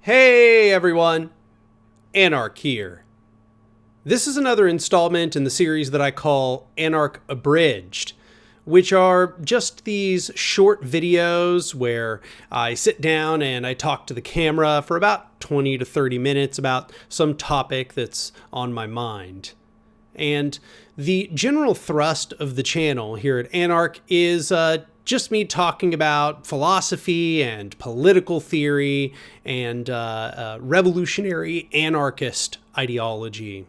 Hey everyone, Anarch here. This is another installment in the series that I call Anarch Abridged, which are just these short videos where I sit down and I talk to the camera for about 20 to 30 minutes about some topic that's on my mind. And the general thrust of the channel here at Anarch is just me talking about philosophy and political theory and revolutionary anarchist ideology.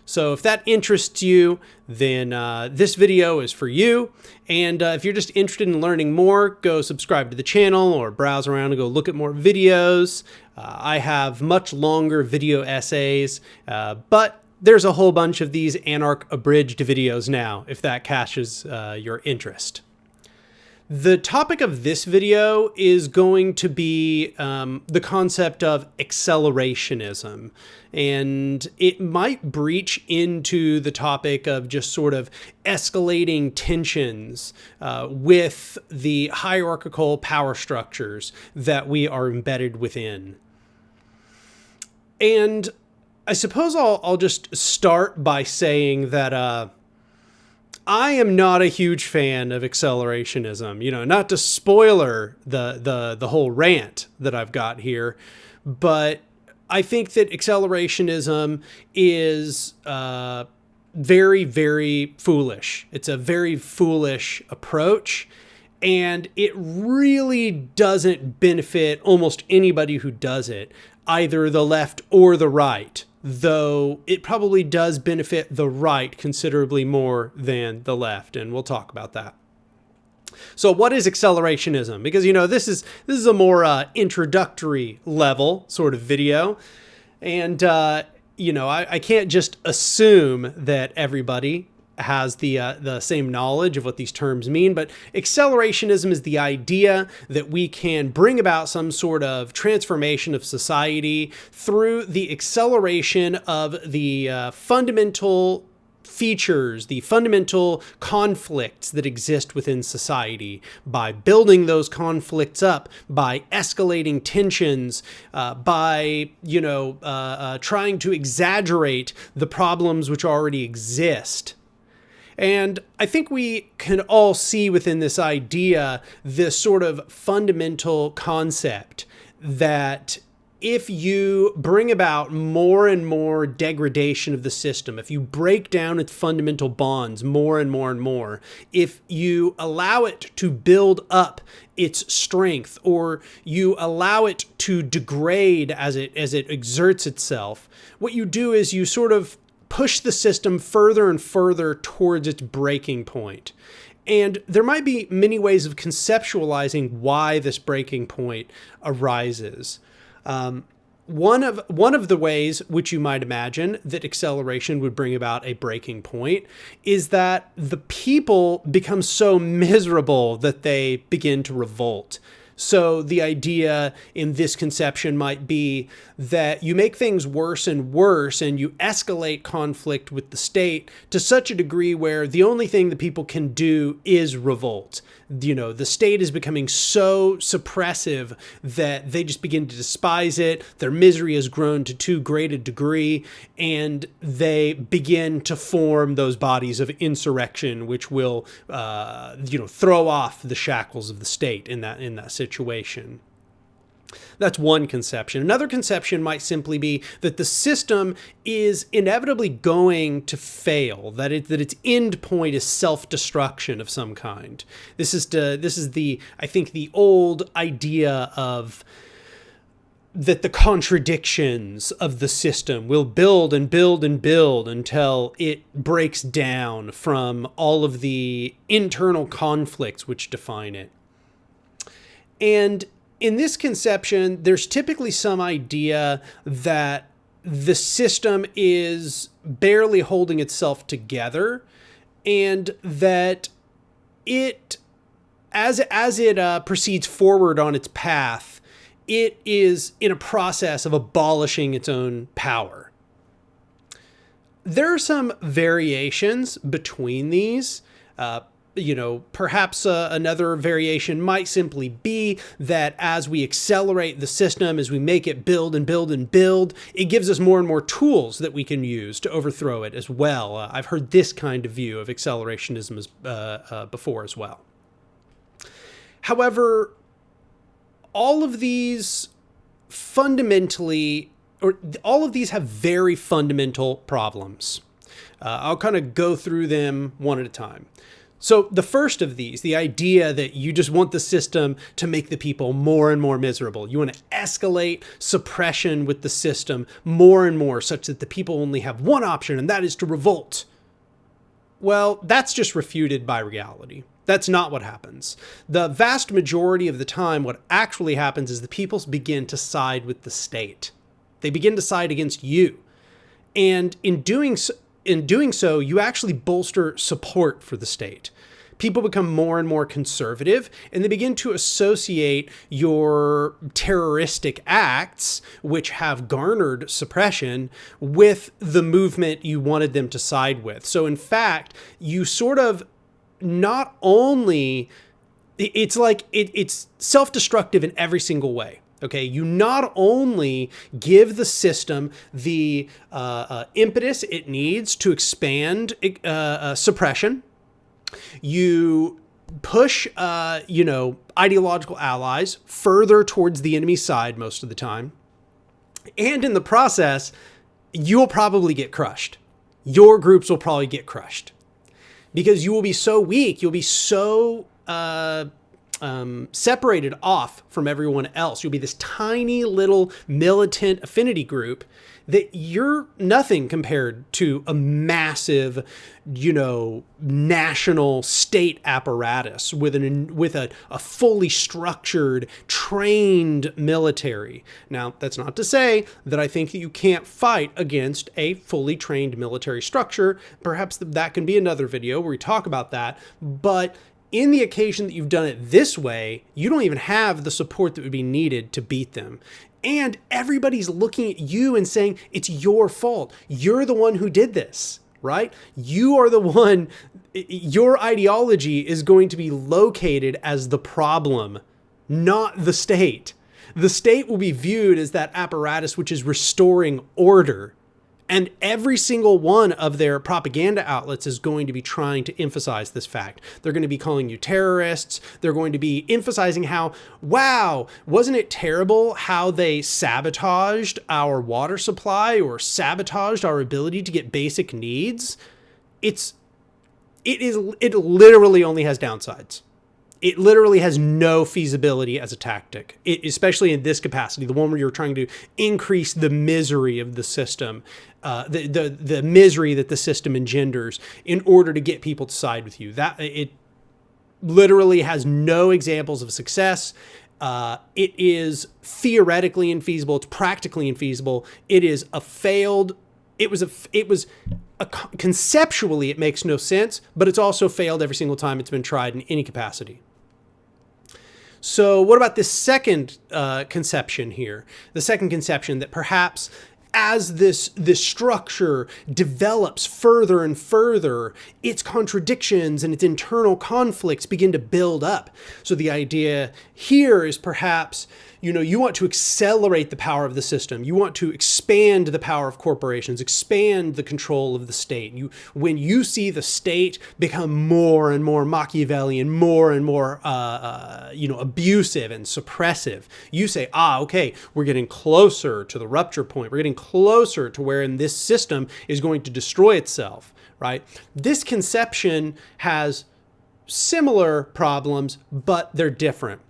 So if that interests you, then this video is for you. And if you're just interested in learning more, go subscribe to the channel or browse around and go look at more videos. I have much longer video essays, but there's a whole bunch of these Anarch Abridged videos now, if that catches your interest. The topic of this video is going to be the concept of accelerationism, and it might breach into the topic of just sort of escalating tensions with the hierarchical power structures that we are embedded within. And I suppose I'll just start by saying that I am not a huge fan of accelerationism. You know, not to spoiler the whole rant that I've got here, but I think that accelerationism is very, very foolish. It's a very foolish approach, and it really doesn't benefit almost anybody who does it, either the left or the right, though it probably does benefit the right considerably more than the left, and we'll talk about that. So what is accelerationism? Because, you know, this is a more introductory level sort of video, and you know, I can't just assume that everybody has the same knowledge of what these terms mean, but accelerationism is the idea that we can bring about some sort of transformation of society through the acceleration of the fundamental features, the fundamental conflicts that exist within society, by building those conflicts up, by escalating tensions, by, you know, trying to exaggerate the problems which already exist. And I think we can all see within this idea this sort of fundamental concept that if you bring about more and more degradation of the system, if you break down its fundamental bonds more and more and more, if you allow it to build up its strength, or you allow it to degrade as it exerts itself, what you do is you sort of push the system further and further towards its breaking point. And there might be many ways of conceptualizing why this breaking point arises. One of the ways which you might imagine that acceleration would bring about a breaking point is that the people become so miserable that they begin to revolt. So the idea in this conception might be that you make things worse and worse, and you escalate conflict with the state to such a degree where the only thing that people can do is revolt. You know, the state is becoming so suppressive that they just begin to despise it. Their misery has grown to too great a degree, and they begin to form those bodies of insurrection, which will, you know, throw off the shackles of the state in that situation. That's one conception. Another conception might simply be that the system is inevitably going to fail, that its end point is self-destruction of some kind. This is I think the old idea of that the contradictions of the system will build and build and build until it breaks down from all of the internal conflicts which define it. And in this conception, there's typically some idea that the system is barely holding itself together, and that it, as it proceeds forward on its path, it is in a process of abolishing its own power. There are some variations between these. Perhaps another variation might simply be that as we accelerate the system, as we make it build and build and build, it gives us more and more tools that we can use to overthrow it as well. I've heard this kind of view of accelerationism before as well. However, all of these have very fundamental problems. I'll kind of go through them one at a time. So the first of these, the idea that you just want the system to make the people more and more miserable. You want to escalate suppression with the system more and more such that the people only have one option, and that is to revolt. Well, that's just refuted by reality. That's not what happens. The vast majority of the time, what actually happens is the people begin to side with the state. They begin to side against you. And in doing so, you actually bolster support for the state. People become more and more conservative, and they begin to associate your terroristic acts, which have garnered suppression, with the movement you wanted them to side with. So in fact, you sort of not only, it's like it's self-destructive in every single way. Okay, you not only give the system the impetus it needs to expand suppression, you push, ideological allies further towards the enemy side most of the time, and in the process, you'll probably get crushed. Your groups will probably get crushed because you will be so weak. You'll be so separated off from everyone else. You'll be this tiny little militant affinity group that you're nothing compared to a massive, national state apparatus with a fully structured, trained military. Now, that's not to say that I think that you can't fight against a fully trained military structure. Perhaps that can be another video where we talk about that. But in the occasion that you've done it this way, you don't even have the support that would be needed to beat them. And everybody's looking at you and saying, it's your fault. You're the one who did this, right? You are the one, your ideology is going to be located as the problem, not the state. The state will be viewed as that apparatus which is restoring order. And every single one of their propaganda outlets is going to be trying to emphasize this fact. They're going to be calling you terrorists. They're going to be emphasizing how, wow, wasn't it terrible how they sabotaged our water supply or sabotaged our ability to get basic needs? It literally only has downsides. It literally has no feasibility as a tactic, especially in this capacity, the one where you're trying to increase the misery of the system, the misery that the system engenders in order to get people to side with you. That it literally has no examples of success. It is theoretically infeasible. It's practically infeasible. It is a failed. Conceptually, it makes no sense, but it's also failed every single time it's been tried in any capacity. So what about this second conception here? The second conception that perhaps as this structure develops further and further, its contradictions and its internal conflicts begin to build up. So the idea here is perhaps, you want to accelerate the power of the system. You want to expand the power of corporations, expand the control of the state. When you see the state become more and more Machiavellian, more and more, abusive and suppressive, you say, okay, we're getting closer to the rupture point. We're getting closer to where in this system is going to destroy itself, right? This conception has similar problems, but they're different.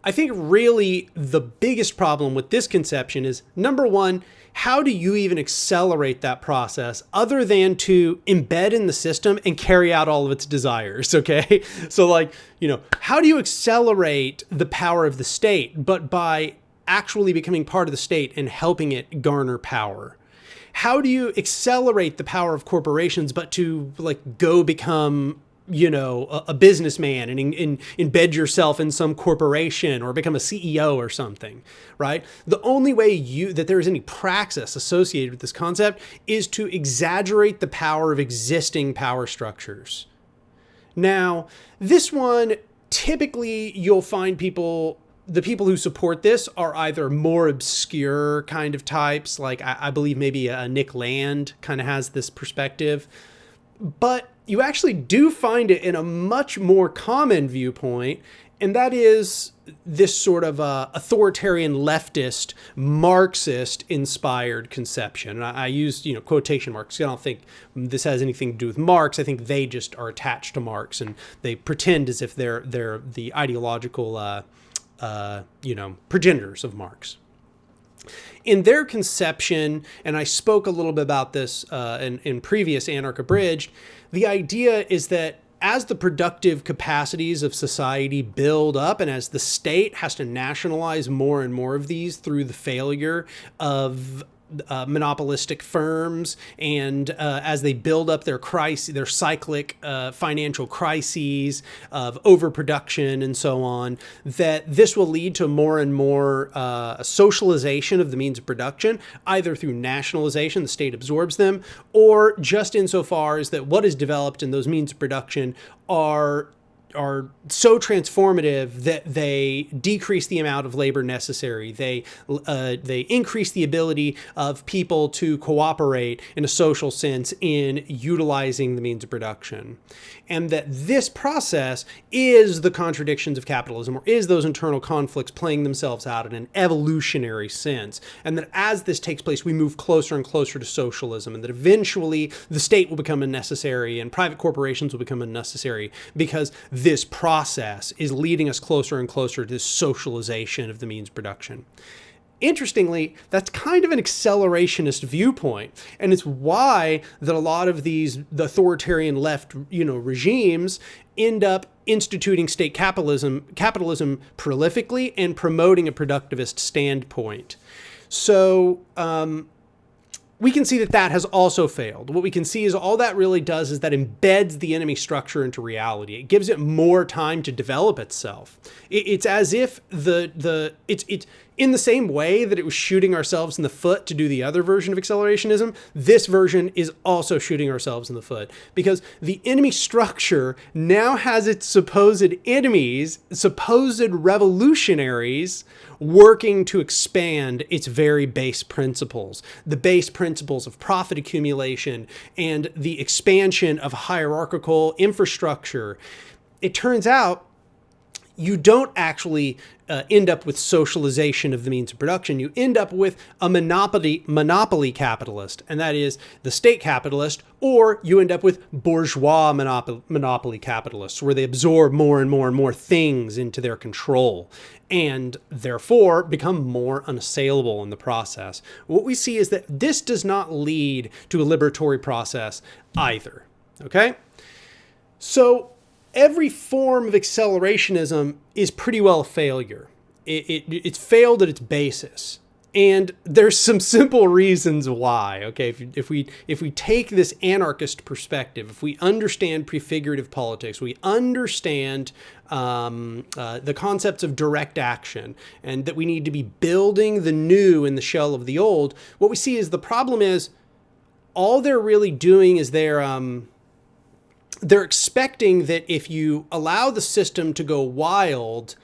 I think really the biggest problem with this conception is, number one, how do you even accelerate that process other than to embed in the system and carry out all of its desires, okay? So how do you accelerate the power of the state, but by actually becoming part of the state and helping it garner power? How do you accelerate the power of corporations, but to go become a businessman and embed yourself in some corporation or become a CEO or something, right? The only way that there is any praxis associated with this concept is to exaggerate the power of existing power structures. Now, this one, typically you'll find the people who support this are either more obscure kind of types, like I believe maybe Nick Land kind of has this perspective, but you actually do find it in a much more common viewpoint, and that is this sort of authoritarian leftist Marxist inspired conception. And I use quotation marks. I don't think this has anything to do with Marx. I think they just are attached to Marx and they pretend as if they're the ideological progenitors of Marx. In their conception, and I spoke a little bit about this in previous Anarch Abridged, the idea is that as the productive capacities of society build up and as the state has to nationalize more and more of these through the failure of monopolistic firms, and as they build up their cyclic financial crises of overproduction and so on, that this will lead to more and more socialization of the means of production, either through nationalization, the state absorbs them, or just insofar as that what is developed in those means of production are so transformative that they decrease the amount of labor necessary. They increase the ability of people to cooperate in a social sense in utilizing the means of production. And that this process is the contradictions of capitalism, or is those internal conflicts playing themselves out in an evolutionary sense. And that as this takes place, we move closer and closer to socialism, and that eventually the state will become unnecessary and private corporations will become unnecessary, because this process is leading us closer and closer to this socialization of the means of production. Interestingly, that's kind of an accelerationist viewpoint, and it's why that a lot of the authoritarian left, regimes end up instituting state capitalism prolifically and promoting a productivist standpoint. So, we can see that has also failed. What we can see is all that really does is that embeds the enemy structure into reality. It gives it more time to develop itself. It's as if it's in the same way that it was shooting ourselves in the foot to do the other version of accelerationism. This version is also shooting ourselves in the foot, because the enemy structure now has its supposed enemies, supposed revolutionaries, working to expand its very base principles, the base principles of profit accumulation and the expansion of hierarchical infrastructure. It turns out you don't actually end up with socialization of the means of production. You end up with a monopoly capitalist, and that is the state capitalist, or you end up with bourgeois monopoly capitalists, where they absorb more and more and more things into their control, and therefore become more unassailable in the process. What we see is that this does not lead to a liberatory process either, okay? So every form of accelerationism is pretty well a failure. It's failed at its basis. And there's some simple reasons why, okay? If we take this anarchist perspective, if we understand prefigurative politics, we understand the concepts of direct action, and that we need to be building the new in the shell of the old, what we see is the problem is all they're really doing is they're expecting that if you allow the system to go wild,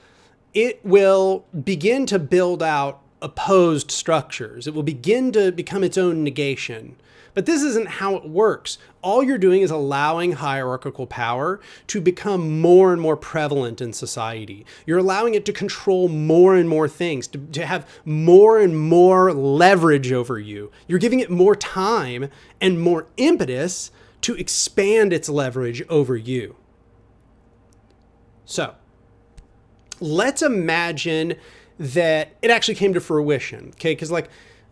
it will begin to build out opposed structures. It will begin to become its own negation. But this isn't how it works. All you're doing is allowing hierarchical power to become more and more prevalent in society. You're allowing it to control more and more things, to have more and more leverage over you. You're giving it more time and more impetus to expand its leverage over you. So, let's imagine that it actually came to fruition, okay? Because like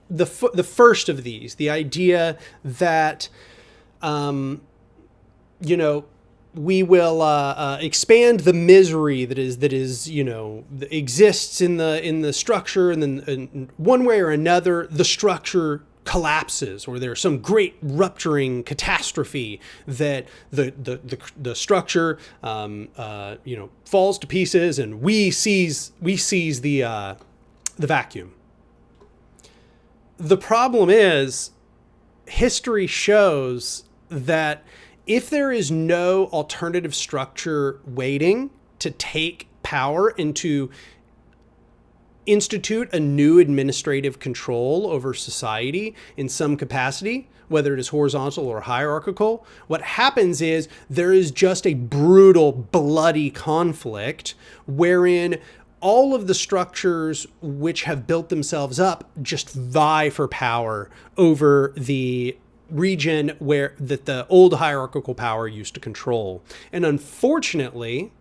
the first of these, the idea that, we will expand the misery that exists in the structure, and then in one way or another, the structure collapses, or there's some great rupturing catastrophe that the structure falls to pieces, and we seize the vacuum. The problem is, history shows that If there is no alternative structure waiting to take power and to institute a new administrative control over society in some capacity, whether it is horizontal or hierarchical, what happens is there is just a brutal, bloody conflict wherein all of the structures which have built themselves up just vie for power over the region where that the old hierarchical power used to control. And unfortunately,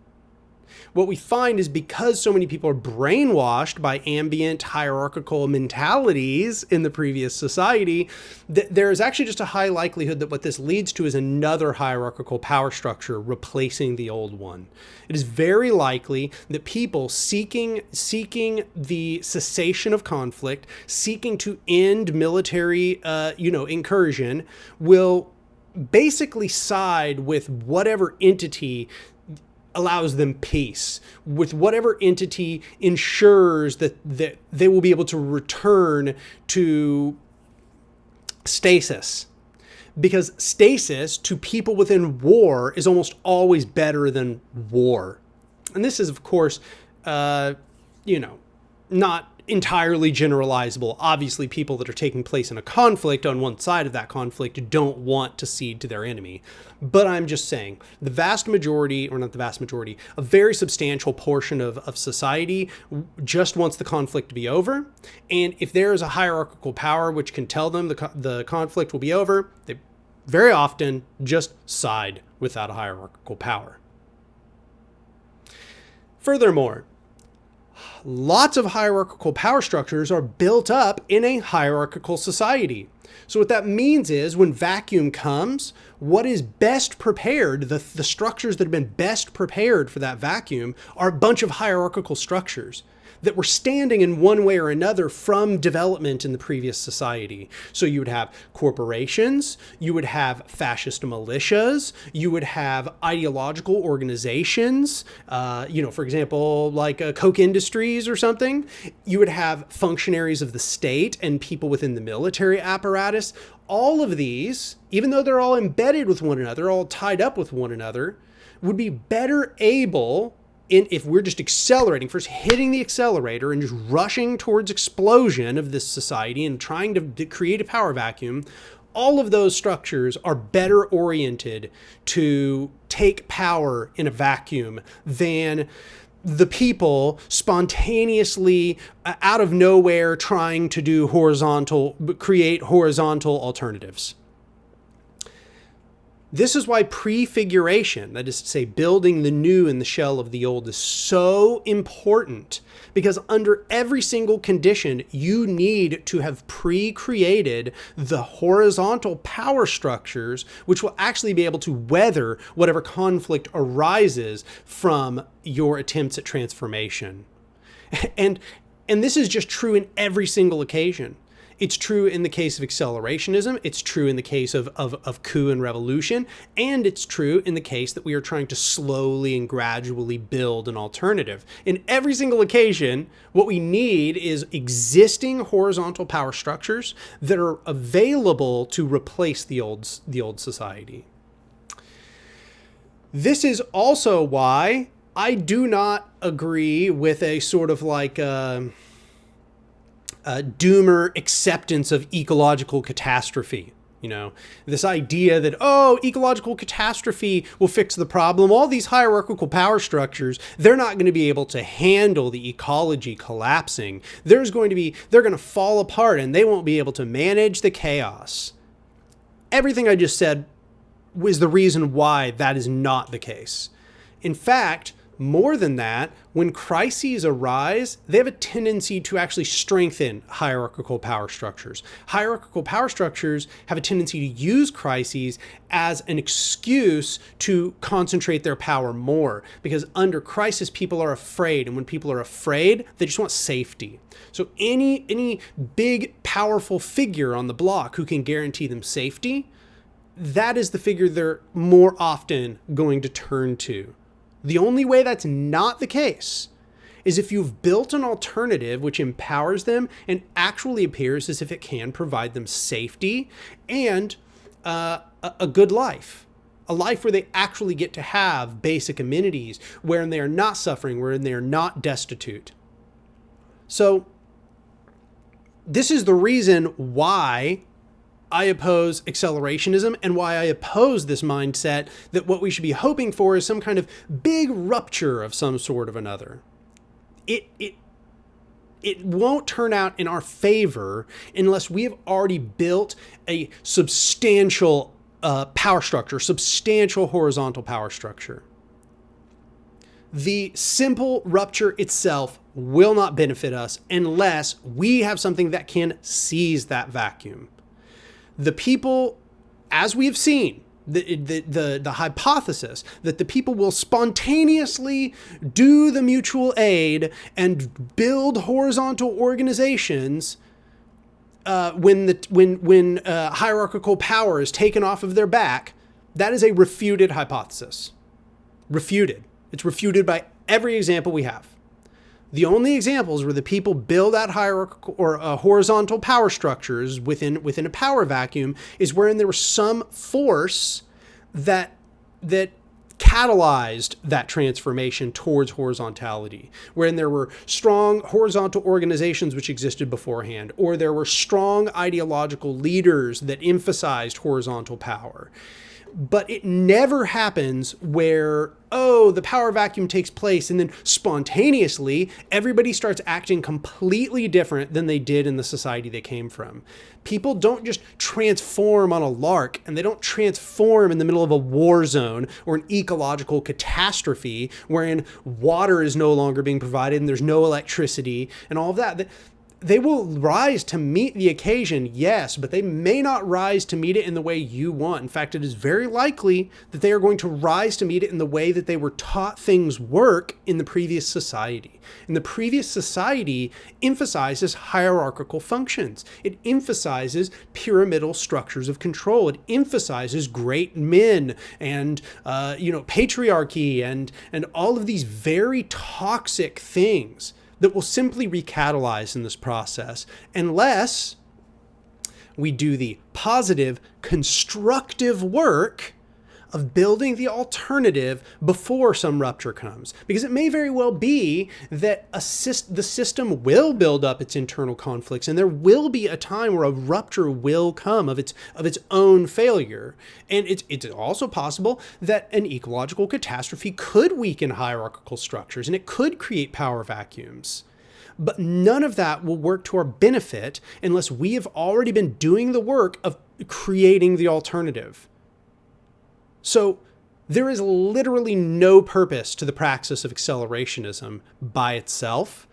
what we find is because so many people are brainwashed by ambient hierarchical mentalities in the previous society, that there is actually just a high likelihood that what this leads to is another hierarchical power structure replacing the old one. It is very likely that people seeking the cessation of conflict, seeking to end military incursion, will basically side with whatever entity allows them peace, with whatever entity ensures that they will be able to return to stasis. Because stasis to people within war is almost always better than war. And this is, of course, not entirely generalizable. Obviously, people that are taking place in a conflict on one side of that conflict don't want to cede to their enemy. But I'm just saying, the vast majority, or not the vast majority, a very substantial portion of society just wants the conflict to be over. And if there is a hierarchical power which can tell them the conflict will be over, they very often just side with that hierarchical power. Furthermore, lots of hierarchical power structures are built up in a hierarchical society. So what that means is when vacuum comes, what is best prepared, the structures that have been best prepared for that vacuum are a bunch of hierarchical structures that were standing in one way or another from development in the previous society. So you would have corporations, you would have fascist militias, you would have ideological organizations, for example, like Koch Industries or something. You would have functionaries of the state and people within the military apparatus. All of these, even though they're all embedded with one another, all tied up with one another, would be better able, if we're just accelerating, first hitting the accelerator and just rushing towards explosion of this society and trying to create a power vacuum, all of those structures are better oriented to take power in a vacuum than the people spontaneously out of nowhere trying to create horizontal alternatives. This is why pre-figuration, that is to say, building the new in the shell of the old, is so important, because under every single condition, you need to have pre-created the horizontal power structures, which will actually be able to weather whatever conflict arises from your attempts at transformation. And this is just true in every single occasion. It's true in the case of accelerationism, it's true in the case of coup and revolution, and it's true in the case that we are trying to slowly and gradually build an alternative. In every single occasion, what we need is existing horizontal power structures that are available to replace the old society. This is also why I do not agree with a sort of like doomer acceptance of ecological catastrophe. This idea that, ecological catastrophe will fix the problem. All these hierarchical power structures, they're not going to be able to handle the ecology collapsing. They're going to fall apart and they won't be able to manage the chaos. Everything I just said was the reason why that is not the case. In fact, more than that, when crises arise, they have a tendency to actually strengthen hierarchical power structures. Hierarchical power structures have a tendency to use crises as an excuse to concentrate their power more, because under crisis, people are afraid. And when people are afraid, they just want safety. So any big, powerful figure on the block who can guarantee them safety, that is the figure they're more often going to turn to. The only way that's not the case is if you've built an alternative which empowers them and actually appears as if it can provide them safety and a good life. a life where they actually get to have basic amenities, wherein they are not suffering, wherein they are not destitute. So this is the reason why I oppose accelerationism and why I oppose this mindset that what we should be hoping for is some kind of big rupture of some sort of another. It won't turn out in our favor unless we have already built a substantial power structure, substantial horizontal power structure. The simple rupture itself will not benefit us unless we have something that can seize that vacuum. The people, as we have seen, the hypothesis that the people will spontaneously do the mutual aid and build horizontal organizations when hierarchical power is taken off of their back, that is a refuted hypothesis. Refuted. It's refuted by every example we have. The only examples where the people build out hierarchical or horizontal power structures within a power vacuum is wherein there was some force that catalyzed that transformation towards horizontality, wherein there were strong horizontal organizations which existed beforehand, or there were strong ideological leaders that emphasized horizontal power. But it never happens where, the power vacuum takes place and then spontaneously everybody starts acting completely different than they did in the society they came from. People don't just transform on a lark, and they don't transform in the middle of a war zone or an ecological catastrophe wherein water is no longer being provided and there's no electricity and all of that. They will rise to meet the occasion, yes, but they may not rise to meet it in the way you want. In fact, it is very likely that they are going to rise to meet it in the way that they were taught things work in the previous society. And the previous society emphasizes hierarchical functions. It emphasizes pyramidal structures of control. It emphasizes great men and patriarchy and all of these very toxic things that will simply recatalyze in this process unless we do the positive, constructive work of building the alternative before some rupture comes. Because it may very well be that the system will build up its internal conflicts, and there will be a time where a rupture will come of its own failure. And it's also possible that an ecological catastrophe could weaken hierarchical structures, and it could create power vacuums. But none of that will work to our benefit unless we have already been doing the work of creating the alternative. So there is literally no purpose to the praxis of accelerationism by itself.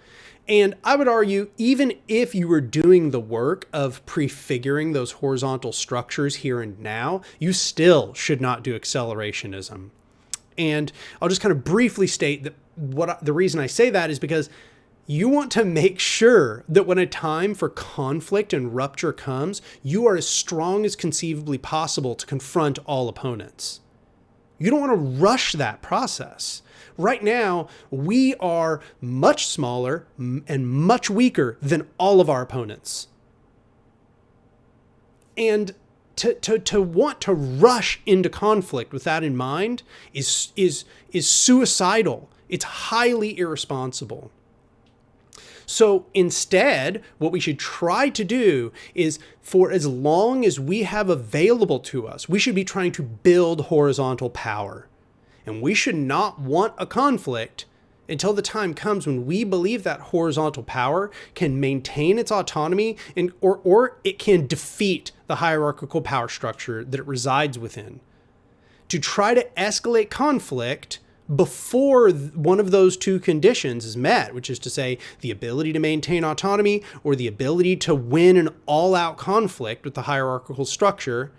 And I would argue, even if you were doing the work of prefiguring those horizontal structures here and now, you still should not do accelerationism. And I'll just kind of briefly state that the reason I say that is because you want to make sure that when a time for conflict and rupture comes, you are as strong as conceivably possible to confront all opponents. You don't want to rush that process. Right now, we are much smaller and much weaker than all of our opponents. And to want to rush into conflict with that in mind is suicidal. It's highly irresponsible. So instead, what we should try to do is, for as long as we have available to us, we should be trying to build horizontal power. And we should not want a conflict until the time comes when we believe that horizontal power can maintain its autonomy or it can defeat the hierarchical power structure that it resides within. To try to escalate conflict before one of those two conditions is met, which is to say the ability to maintain autonomy or the ability to win an all-out conflict with the hierarchical structure,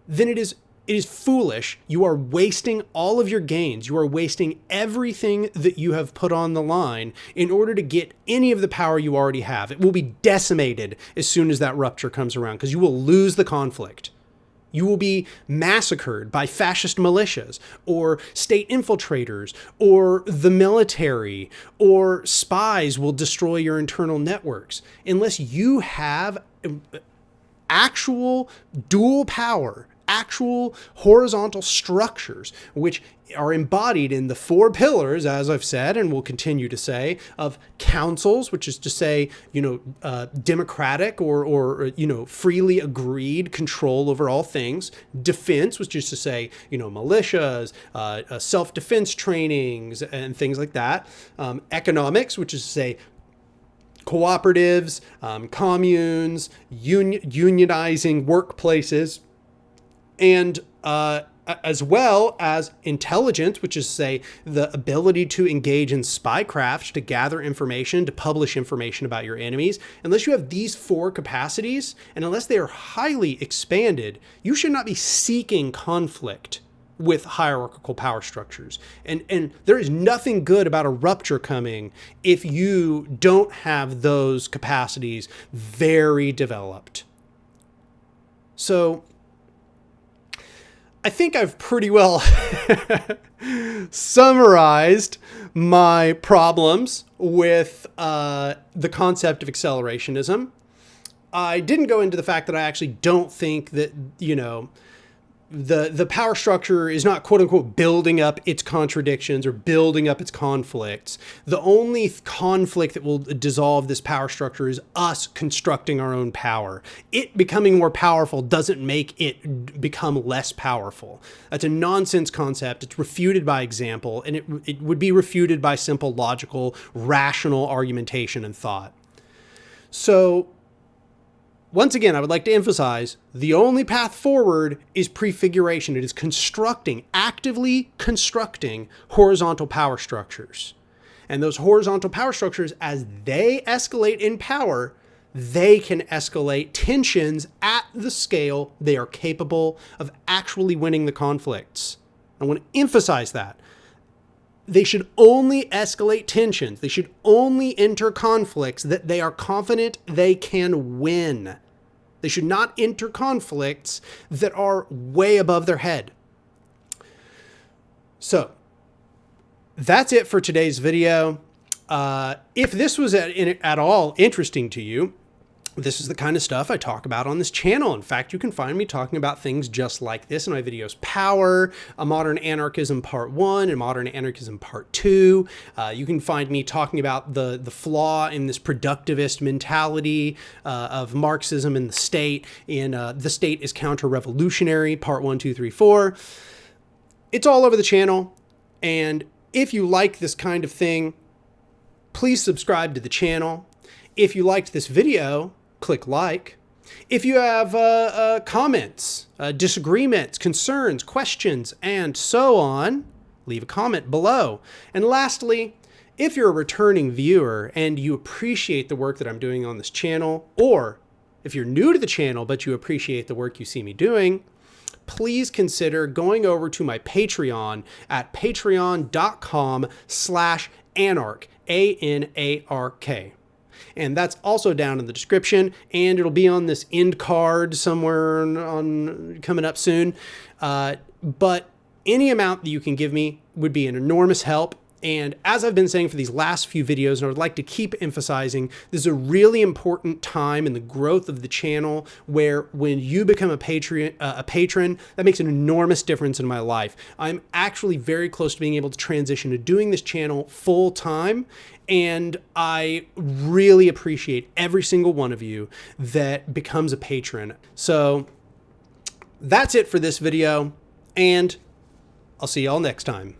then it is foolish. You are wasting all of your gains. You are wasting everything that you have put on the line in order to get any of the power you already have. It will be decimated as soon as that rupture comes around because you will lose the conflict. You will be massacred by fascist militias or state infiltrators or the military, or spies will destroy your internal networks. Unless you have actual dual power, actual horizontal structures, which are embodied in the 4 pillars, as I've said, and will continue to say, of councils, which is to say, democratic or freely agreed control over all things, defense, which is to say, militias, self-defense trainings and things like that, economics, which is to say, cooperatives, communes, unionizing workplaces, and as well as intelligence, which is, say, the ability to engage in spycraft, to gather information, to publish information about your enemies. Unless you have these 4 capacities, and unless they are highly expanded, you should not be seeking conflict with hierarchical power structures. And there is nothing good about a rupture coming if you don't have those capacities very developed. So I think I've pretty well summarized my problems with the concept of accelerationism. I didn't go into the fact that I actually don't think that, the power structure is not, quote unquote, building up its contradictions or building up its conflicts. The only conflict that will dissolve this power structure is us constructing our own power. It becoming more powerful doesn't make it become less powerful. That's a nonsense concept. It's refuted by example, and it would be refuted by simple, logical, rational argumentation and thought. So, once again, I would like to emphasize the only path forward is prefiguration. It is actively constructing horizontal power structures. And those horizontal power structures, as they escalate in power, they can escalate tensions at the scale they are capable of actually winning the conflicts. I want to emphasize that. They should only escalate tensions. They should only enter conflicts that they are confident they can win. They should not enter conflicts that are way above their head. So that's it for today's video. If this was at all interesting to you, this is the kind of stuff I talk about on this channel. In fact, you can find me talking about things just like this in my videos: Power, A Modern Anarchism Part 1, and Modern Anarchism Part 2. You can find me talking about the flaw in this productivist mentality of Marxism and the state in The State is Counter-Revolutionary, Part 1, 2, 3, 4. It's all over the channel. And if you like this kind of thing, please subscribe to the channel. If you liked this video, click like. If you have comments, disagreements, concerns, questions, and so on, leave a comment below. And lastly, if you're a returning viewer and you appreciate the work that I'm doing on this channel, or if you're new to the channel but you appreciate the work you see me doing, please consider going over to my Patreon at patreon.com/anarch, ANARK. And that's also down in the description, and it'll be on this end card somewhere on coming up soon. But any amount that you can give me would be an enormous help. And as I've been saying for these last few videos, and I would like to keep emphasizing, this is a really important time in the growth of the channel where when you become a patron, that makes an enormous difference in my life. I'm actually very close to being able to transition to doing this channel full time. And I really appreciate every single one of you that becomes a patron. So that's it for this video, and I'll see y'all next time.